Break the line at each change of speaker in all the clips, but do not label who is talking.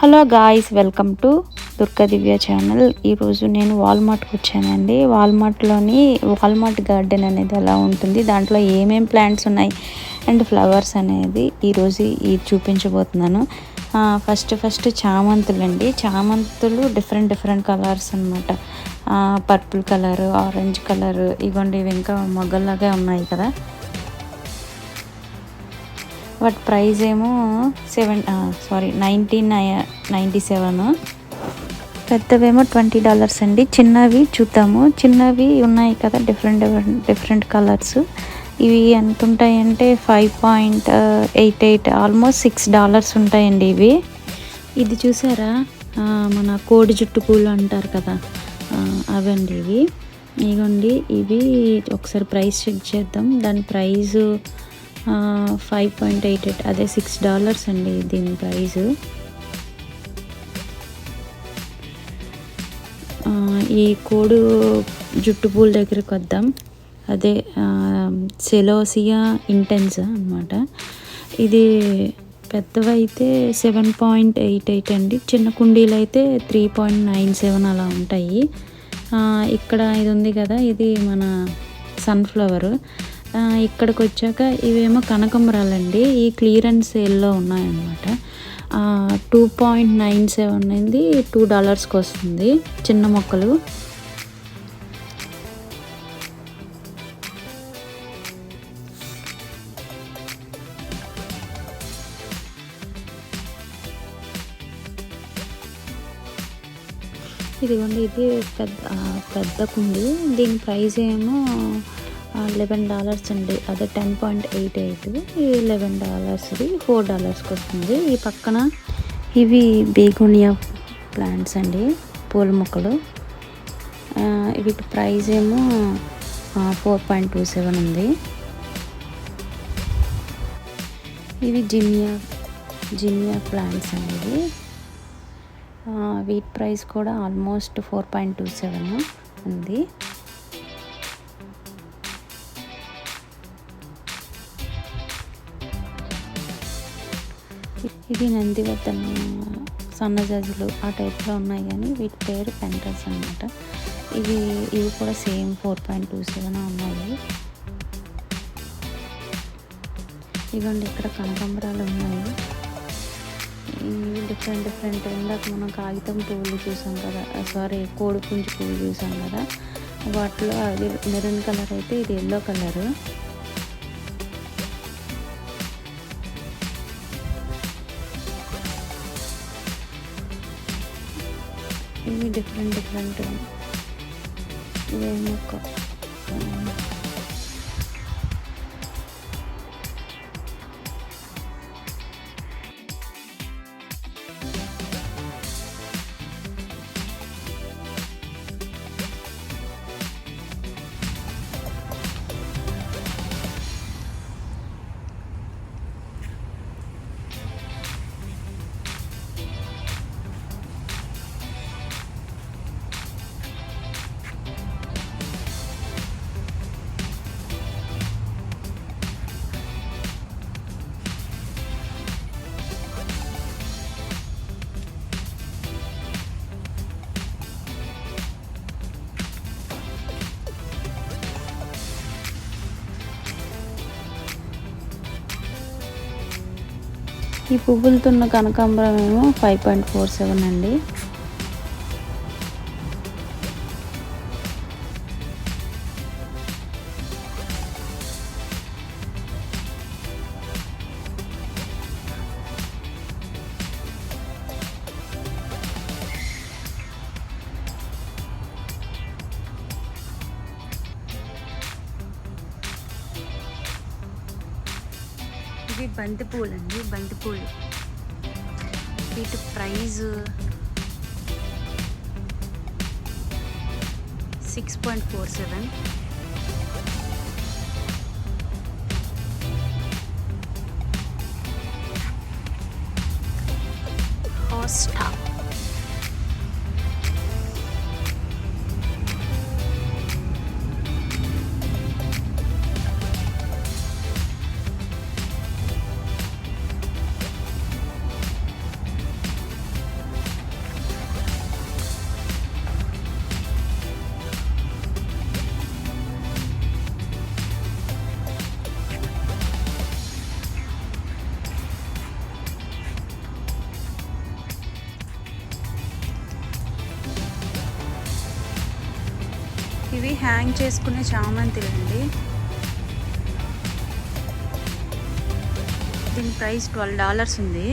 Hello guys, welcome to Durga Divya channel. ఈరోజు నేను వాల్మార్ట్కి వచ్చానండి. వాల్మార్ట్ గార్డెన్ అనేది ఎలా ఉంటుంది, దాంట్లో ఏమేం ప్లాంట్స్ ఉన్నాయి అండ్ ఫ్లవర్స్ అనేది ఈరోజు చూపించబోతున్నాను. ఫస్ట్ చామంతులు అండి. చామంతులు డిఫరెంట్ కలర్స్ అనమాట. పర్పుల్ కలర్, ఆరెంజ్ కలర్, ఇవి ఇంకా మొగ్గల్లాగే ఉన్నాయి కదా. వాటి ప్రైస్ ఏమో 1997. పెద్దవేమో $20 అండి. చిన్నవి చూద్దాము. చిన్నవి ఉన్నాయి కదా, డిఫరెంట్ కలర్స్. ఇవి ఎంత ఉంటాయంటే 5.88, ఆల్మోస్ట్ $6 ఉంటాయండి ఇవి. ఇది చూసారా, మన కోడి జుట్టు పూలు అంటారు కదా, అవండి ఇవి. ఇగోండి, ఇవి ఒకసారి ప్రైస్ చెక్ చేద్దాం. దాని ప్రైజు 5.88, అదే $6 అండి దీని ప్రైజు. ఈ కోడు జుట్టు పూల దగ్గరికి వద్దాం. అదే సెలోసియా ఇంటెన్స్ అనమాట. ఇది పెద్దవైతే 7.88 అండి. చిన్న కుండీలు అయితే 3.97 అలా ఉంటాయి. ఇక్కడ ఇది ఉంది కదా, ఇది మన సన్ఫ్లవర్. ఇక్కడికి వచ్చాక ఇవేమో కనకంబరాలండి. ఈ క్లియరెన్స్ సేల్లో ఉన్నాయన్నమాట. 2.97 అనేది $2కి వస్తుంది చిన్న మొక్కలు. ఇదిగోండి, ఇది పెద్ద కుండి. దీని ప్రైస్ ఏమో $11 అండి. అదే 10.88, $11, $4కి వస్తుంది. ఈ పక్కన ఇవి బేగోనియా ప్లాంట్స్ అండి, పూల మొక్కలు. వీటి ప్రైస్ ఏమో 4.27 ఉంది. ఇవి జినియా ప్లాంట్స్ అండి. వీటి ప్రైస్ కూడా ఆల్మోస్ట్ 4.27 ఉంది. ఇది నందివర్ధన సన్నజాజులు ఆ టైప్లో ఉన్నాయి, కానీ వీటి పేరు పెంటల్స్ అనమాట. ఇవి కూడా సేమ్ 4.27 ఉన్నాయి. ఇవ్వండి, ఇక్కడ కనకాంబరాలు ఉన్నాయి. ఇవి డిఫరెంట్. ఇందాక మనం కాగితం పువ్వులు చూసాం కదా, కోడి పుంజు పువ్వు చూసాం కదా, వాటిలో అది మెరూన్ కలర్ అయితే ఇది ఎల్లో కలరు. ఇవి డిఫరెంట్ ఇవే మొక్క. ఈ పువ్వులతున్న కనకాంబరం ఏమో 5.47 అండి. ఇవి బంతిపూలు అండి. వీటి ప్రైజ్ 6.47. హోస్టా ఇవి హ్యాంగ్ చేసుకునే చామంతులండి. దీని ప్రైస్ $12 ఉంది.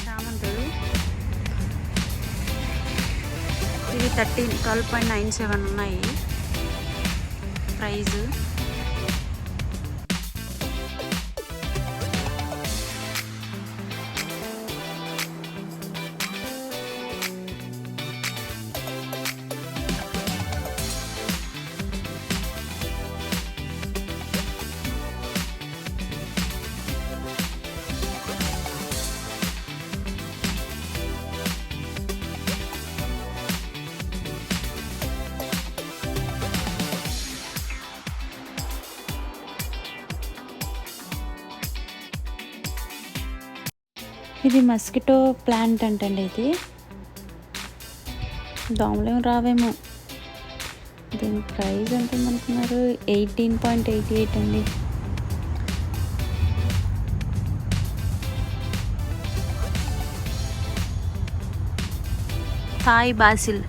చామంతులు ఇవి 12.97 ఉన్నాయి ప్రైజ్. ఇది మస్కిటో ప్లాంట్ అంటండి. ఇది దోమలేం రావేమో. దీని ప్రైస్ ఎంత అనుకున్నారు? 18.88 అండి. థాయ్ బాసిల్.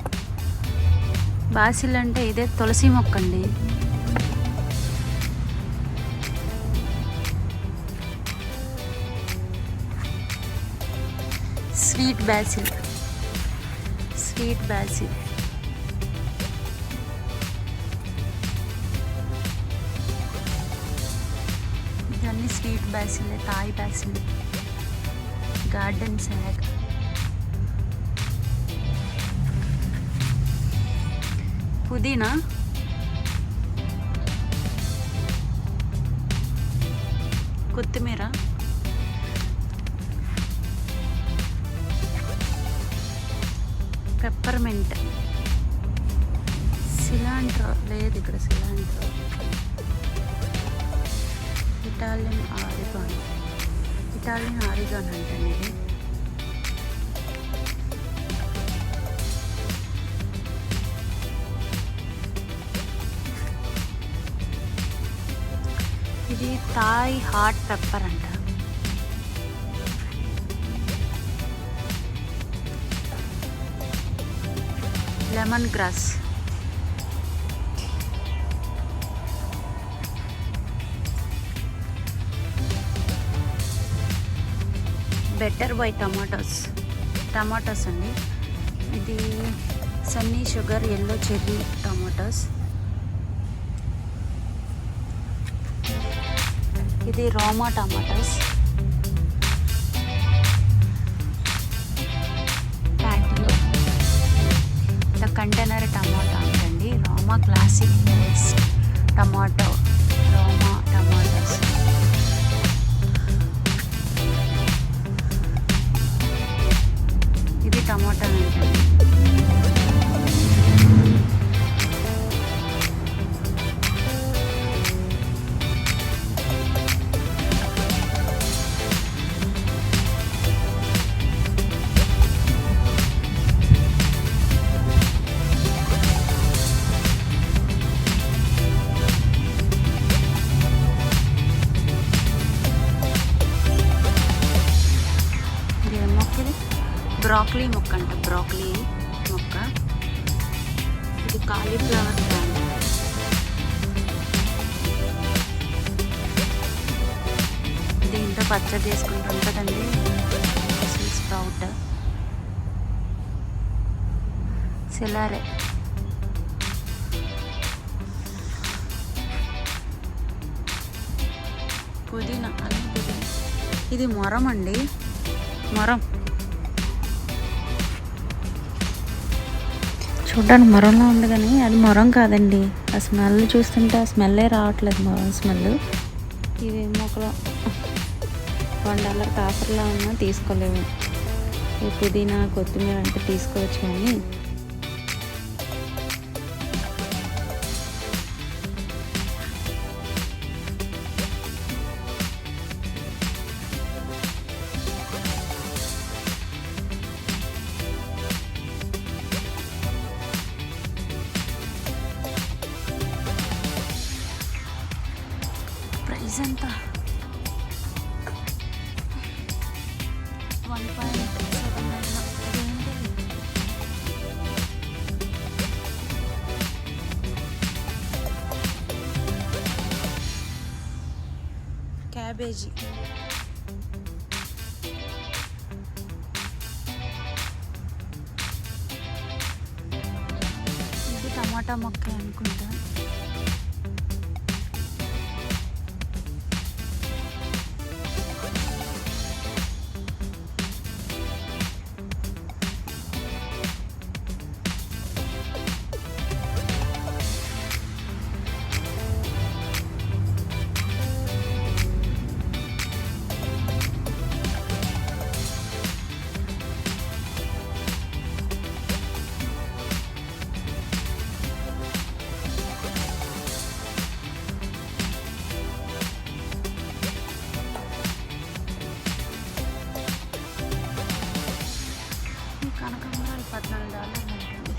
బాసిల్ అంటే ఇదే తులసి మొక్క అండి. Sweet basil. ఇవన్నీ sweet basil, Thai basil, garden sage. పుదీనా, కొత్తిమీర, పెప్పర్మెంట్, సిలాంట్రో లేదు ఇక్కడ. సిలాంట్రో, ఇటాలియన్ ఆరిగాన్ అంటండి ఇది. ఇది థాయ్ హాట్ పెప్పర్ అంట. Lemon grass, better by tomatoes అండి. ఇది Sunny sugar yellow cherry tomatoes. ఇది రోమా టమాటోస్. కంటైనర్ టమాటా అంటండి. రోమా క్లాసిక్ టమాటో, రోమా టమాటోస్. ఇది టమాటా అంటండి. బ్రాక్లీ మొక్క అంట. బ్రాక్లీ మొక్క. ఇది కాలీఫ్లవర్ ప్లాంట్. దీంతో పచ్చడి చేసుకుంటూ ఉంటుందండి. స్ప్రౌట్, సెలారే, పుదీనా. ఇది మొరం అండి. మొరం చూడడానికి మొరంలా ఉంది కానీ అది మొరం కాదండి. ఆ స్మెల్ చూస్తుంటే ఆ స్మెల్లే రావట్లేదు, మొరం స్మెల్. ఇవి మొక్కలు $1 ఆఫర్లా ఉన్నా తీసుకోలేము. ఈ పుదీనా, కొత్తిమీర అంటే తీసుకోవచ్చు కానీ ఎంత 1.7 క్యాబేజీ. ఇది టమాటా మొక్క అనుకుంటా. కనకాంబరాలు $14 ఉంటుంది.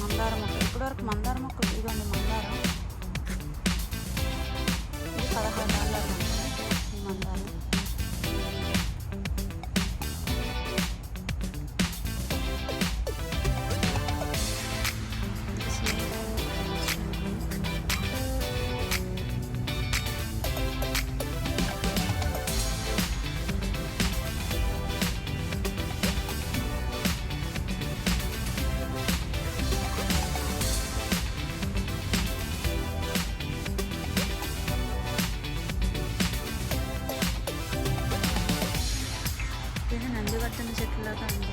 మందార మొక్క ఇప్పటివరకు మందార మొక్క ఇదిగోండి. మందారం ఇది $16 ఈ మందారం. ఇది నందివర్ధన చెట్టులాగా ఉంది.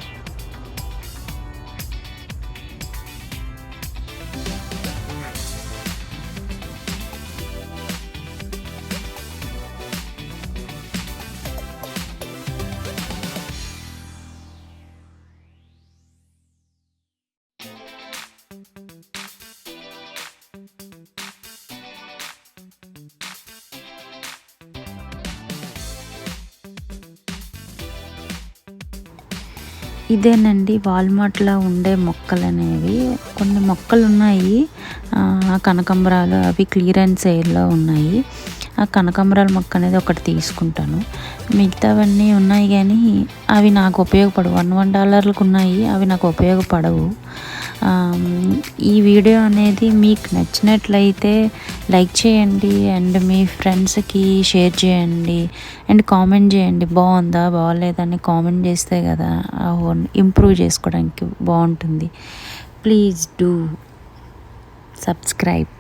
ఇదేనండి వాల్మార్ట్లో ఉండే మొక్కలు అనేవి. కొన్ని మొక్కలు ఉన్నాయి కనకాంబరాలు, అవి క్లియరెన్స్ సేల్లో ఉన్నాయి. ఆ కనకాంబరాల మొక్క అనేది ఒకటి తీసుకుంటాను. మిగతావన్నీ ఉన్నాయి కానీ అవి నాకు ఉపయోగపడవు. $1 ఉన్నాయి, అవి నాకు ఉపయోగపడవు. ఈ వీడియో అనేది మీకు నచ్చినట్లయితే లైక్ చేయండి అండ్ మీ ఫ్రెండ్స్కి షేర్ చేయండి అండ్ కామెంట్ చేయండి. బాగుందా బాగోలేదని కామెంట్ చేస్తే కదా ఇంప్రూవ్ చేసుకోవడానికి బాగుంటుంది. Please do subscribe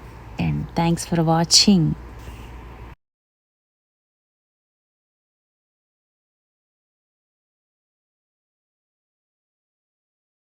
and thanks for watching.